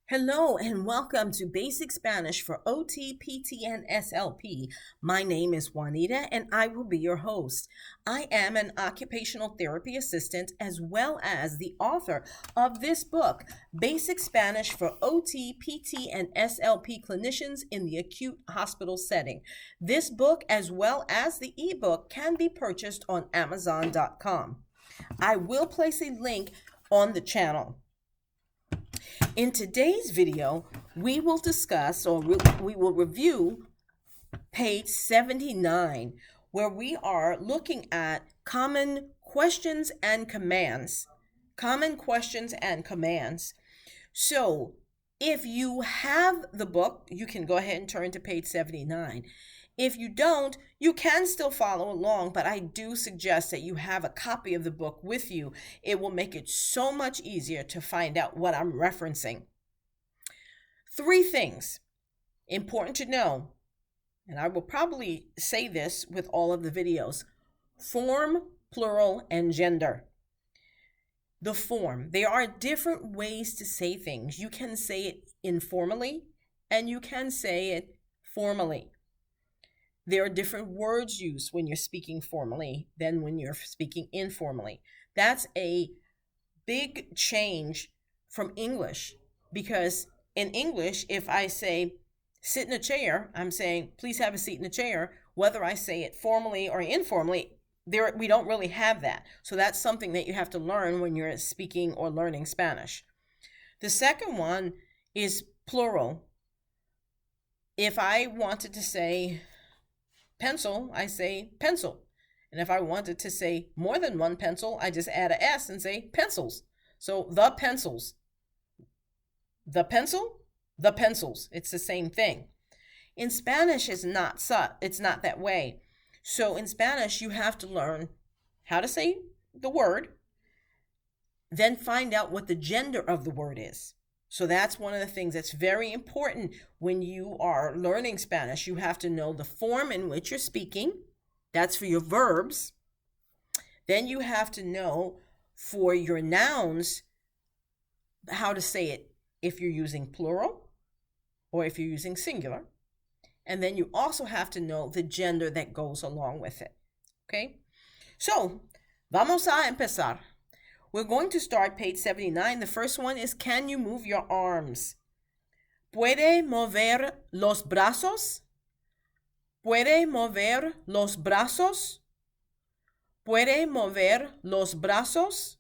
Hello and welcome to Basic Spanish for OT, PT, and SLP. My name is Juanita and I will be your host. I am an occupational therapy assistant as well as the author of this book, Basic Spanish for OT, PT, and SLP clinicians in the acute hospital setting. This book, as well as the ebook, can be purchased on Amazon.com. I will place a link on the channel. In today's video, we will discuss we will review page 79, where we are looking at common questions and commands. Common questions and commands. So, if you have the book, you can go ahead and turn to page 79. If you don't, you can still follow along, but I do suggest that you have a copy of the book with you. It will make it so much easier to find out what I'm referencing. Three things important to know, and I will probably say this with all of the videos: form, plural, and gender. The form. There are different ways to say things. You can say it informally and you can say it formally. There are different words used when you're speaking formally than when you're speaking informally. That's a big change from English, because in English, if I say sit in a chair, I'm saying please have a seat in a chair. Whether I say it formally or informally, we don't really have that. So that's something that you have to learn when you're speaking or learning Spanish. The second one is plural. If I wanted to say pencil, I say pencil. And if I wanted to say more than one pencil, I just add an S and say pencils. So the pencils. The pencil, the pencils. It's the same thing. In Spanish, it's not that way. So in Spanish, you have to learn how to say the word, then find out what the gender of the word is. So that's one of the things that's very important when you are learning Spanish. You have to know the form in which you're speaking. That's for your verbs. Then you have to know for your nouns how to say it if you're using plural or if you're using singular. And then you also have to know the gender that goes along with it. Okay? So, vamos a empezar. We're going to start page 79. The first one is, can you move your arms? ¿Puede mover los brazos? ¿Puede mover los brazos? ¿Puede mover los brazos?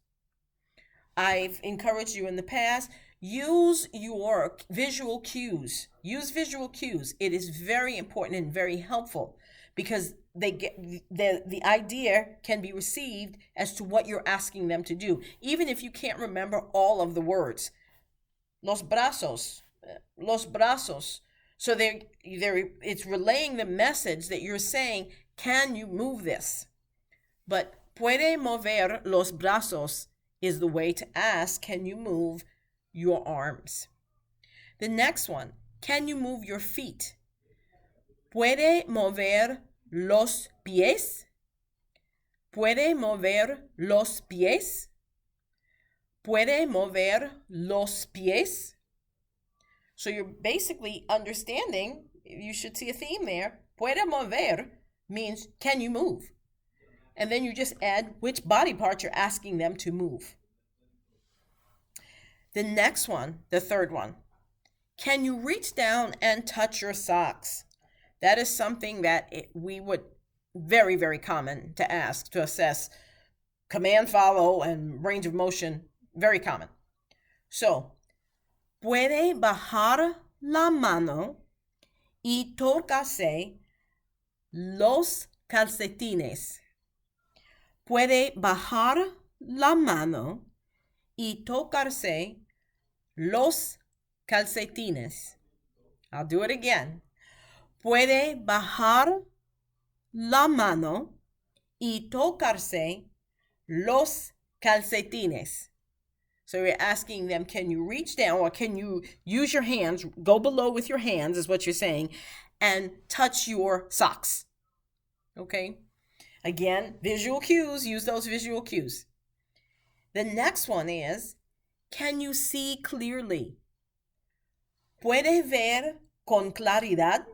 I've encouraged you in the past, use your visual cues. Use visual cues. It is very important and very helpful, because the idea can be received as to what you're asking them to do, even if you can't remember all of the words. Los brazos, los brazos. So it's relaying the message that you're saying, can you move this? But puede mover los brazos is the way to ask, can you move your arms? The next one, can you move your feet? ¿Puede mover los pies? ¿Puede mover los pies? ¿Puede mover los pies? So you're basically understanding, you should see a theme there. Puede mover means, can you move? And then you just add which body part you're asking them to move. The next one, the third one, can you reach down and touch your socks? That is something that we would very, very common to ask to assess command follow and range of motion. Very common. So, puede bajar la mano y tocarse los calcetines. Puede bajar la mano y tocarse los calcetines. I'll do it again. Puede bajar la mano y tocarse los calcetines. So you're asking them, can you reach down, or can you use your hands, go below with your hands is what you're saying, and touch your socks. Okay? Again, visual cues, use those visual cues. The next one is, can you see clearly? ¿Puede ver con claridad?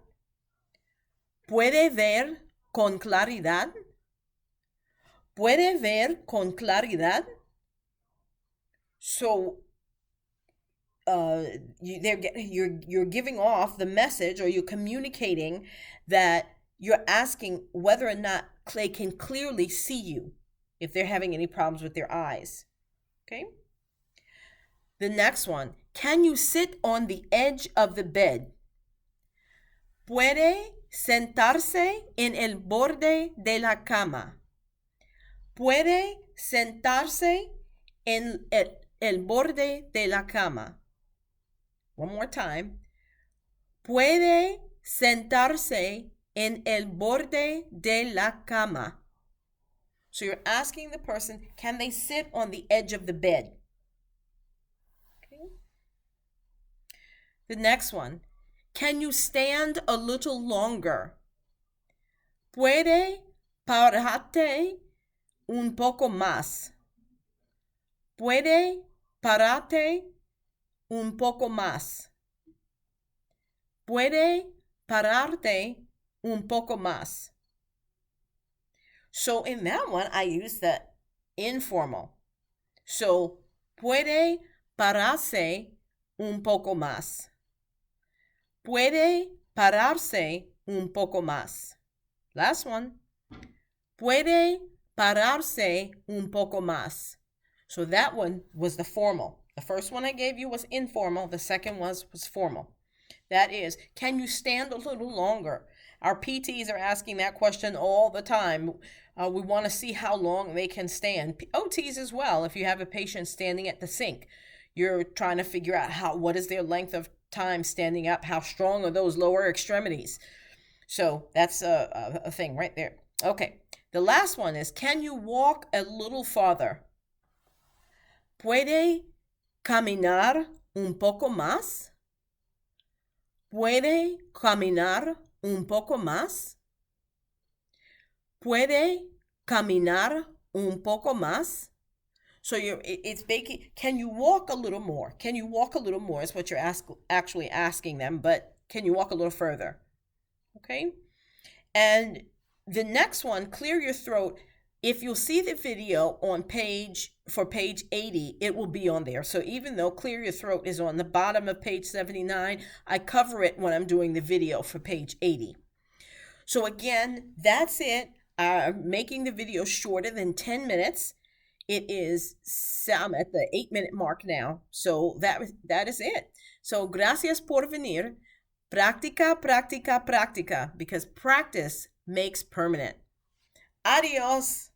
¿Puede ver con claridad? ¿Puede ver con claridad? So you're giving off the message, or you're communicating that you're asking whether or not they can clearly see you, if they're having any problems with their eyes. Okay. The next one, can you sit on the edge of the bed? Puede sentarse en el borde de la cama. Puede sentarse en el borde de la cama. One more time. Puede sentarse en el borde de la cama. So you're asking the person, can they sit on the edge of the bed? Okay. The next one, can you stand a little longer? Puede pararte un poco más. Puede pararte un poco más. Puede pararte un poco más. So in that one, I use the informal. So, puede pararse un poco más. Puede pararse un poco más. Last one. Puede pararse un poco más. So that one was the formal. The first one I gave you was informal. The second was formal. That is, can you stand a little longer? Our PTs are asking that question all the time. We want to see how long they can stand. OTs as well. If you have a patient standing at the sink, you're trying to figure out what is their length of time standing up, how strong are those lower extremities. So that's a thing right there. Okay, the last one is, can you walk a little farther? ¿Puede caminar un poco más? ¿Puede caminar un poco más? ¿Puede caminar un poco más? So it's making, can you walk a little more? Can you walk a little more is what you're actually asking them, but can you walk a little further? Okay? And the next one, clear your throat. If you'll see the video on page 80, it will be on there. So even though clear your throat is on the bottom of page 79, I cover it when I'm doing the video for page 80. So again, that's it. I'm making the video shorter than 10 minutes. It is, I'm at the 8-minute mark now. So that is it. So gracias por venir. Práctica, práctica, práctica, because practice makes permanent. Adios.